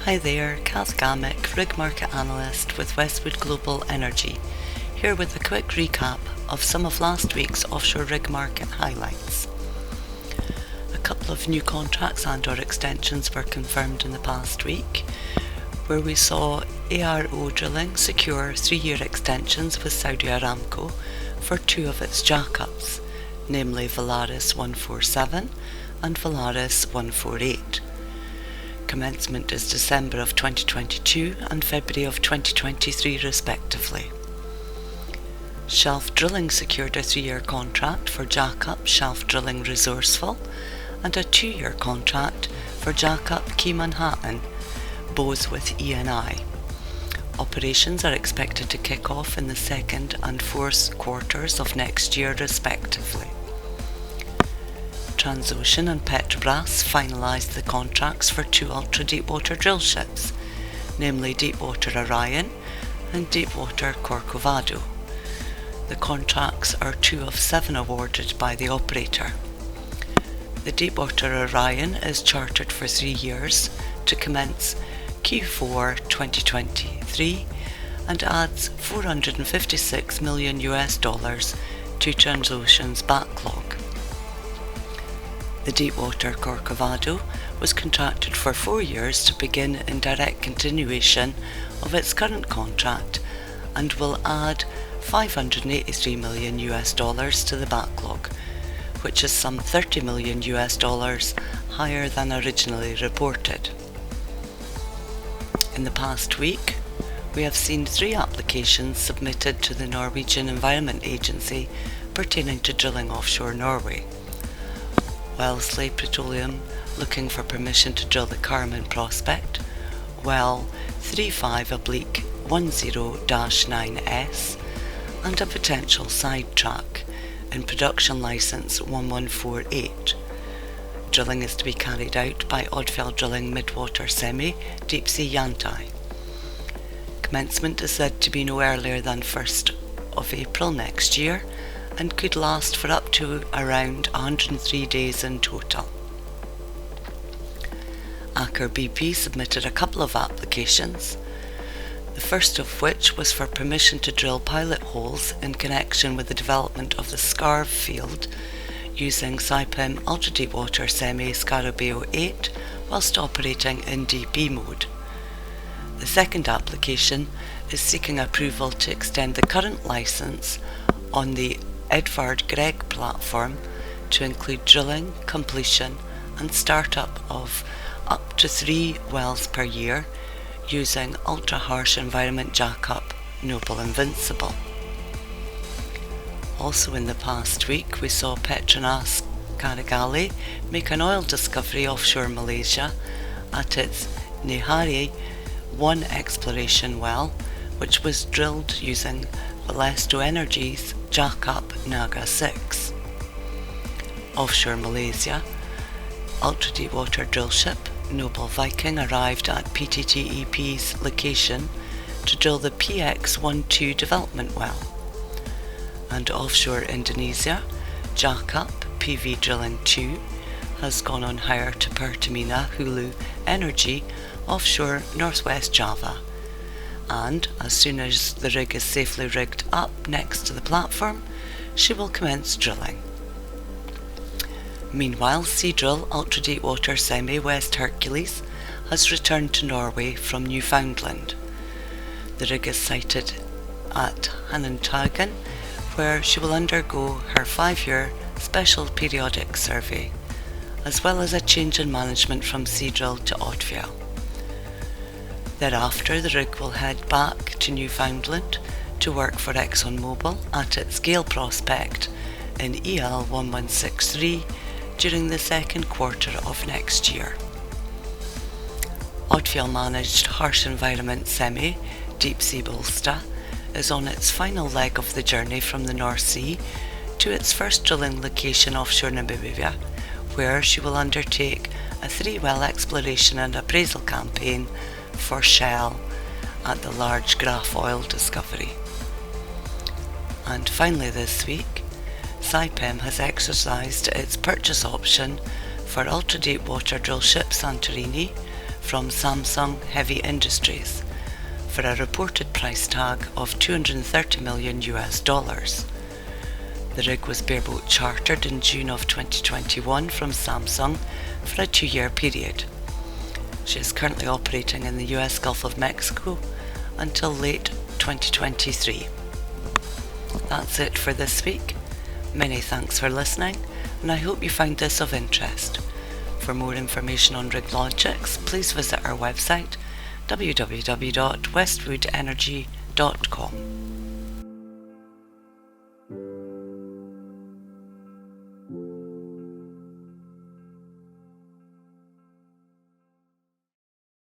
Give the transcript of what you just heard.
Hi there, Kath Gammack, Rig Market Analyst with Westwood Global Energy, here with a quick recap of some of last week's offshore rig market highlights. A couple of new contracts and/or extensions were confirmed in the past week, where we saw ARO Drilling secure 3-year extensions with Saudi Aramco for two of its jackups, namely Valaris 147 and Valaris 148. Commencement is December of 2022 and February of 2023 respectively. Shelf Drilling secured a 3-year contract for jackup Shelf Drilling Resourceful and a 2-year contract for jackup Key Manhattan, both with Eni. Operations are expected to kick off in the second and fourth quarters of next year respectively. Transocean and Petrobras finalised the contracts for two ultra-deepwater drill ships, namely Deepwater Orion and Deepwater Corcovado. The contracts are 2 of 7 awarded by the operator. The Deepwater Orion is chartered for 3 years to commence Q4 2023 and adds $456 million to Transocean's backlog. The Deepwater Corcovado was contracted for 4 years to begin in direct continuation of its current contract and will add $583 million to the backlog, which is some $30 million higher than originally reported. In the past week, we have seen 3 applications submitted to the Norwegian Environment Agency pertaining to drilling offshore Norway. Wellesley Petroleum looking for permission to drill the Carmen prospect, well 35/10-9S, and a potential sidetrack in production licence 1148. Drilling is to be carried out by Odfjell Drilling Midwater Semi Deep Sea Yantai. Commencement is said to be no earlier than 1st of April next year and could last for up to around 103 days in total. Aker BP submitted a couple of applications, the first of which was for permission to drill pilot holes in connection with the development of the Skarv field using Saipem ultra-deepwater semi Scarabeo 8 whilst operating in DP mode. The second application is seeking approval to extend the current licence on the Edvard Grieg platform to include drilling, completion and startup of up to 3 wells per year using ultra-harsh environment jackup Noble Invincible. Also in the past week we saw Petronas Karagali make an oil discovery offshore Malaysia at its Nehari 1 exploration well, which was drilled using Valesto Energy's jackup Naga 6. Offshore Malaysia, ultra-deepwater drillship Noble Viking arrived at PTTEP's location to drill the PX-12 development well. And offshore Indonesia, jackup PV Drilling 2 has gone on hire to Pertamina Hulu Energy offshore northwest Java, and as soon as the rig is safely rigged up next to the platform, she will commence drilling. Meanwhile, Seadrill ultra-deepwater semi West Hercules has returned to Norway from Newfoundland. The rig is sited at Hannentragen, where she will undergo her 5-year special periodic survey, as well as a change in management from Seadrill to Odfjell. Thereafter, the rig will head back to Newfoundland to work for ExxonMobil at its Gale prospect in EL 1163 during the second quarter of next year. Odfjell managed harsh environment semi Deep Sea Bolsta is on its final leg of the journey from the North Sea to its first drilling location offshore Namibia, where she will undertake a 3-well exploration and appraisal campaign for Shell at the large Graf oil discovery. And finally this week, Saipem has exercised its purchase option for ultra-deepwater drillship Santorini from Samsung Heavy Industries for a reported price tag of $230 million. The rig was bareboat chartered in June of 2021 from Samsung for a 2-year period. She is currently operating in the US Gulf of Mexico until late 2023. That's it for this week. Many thanks for listening, and I hope you found this of interest. For more information on rig logics, please visit our website www.westwoodenergy.com.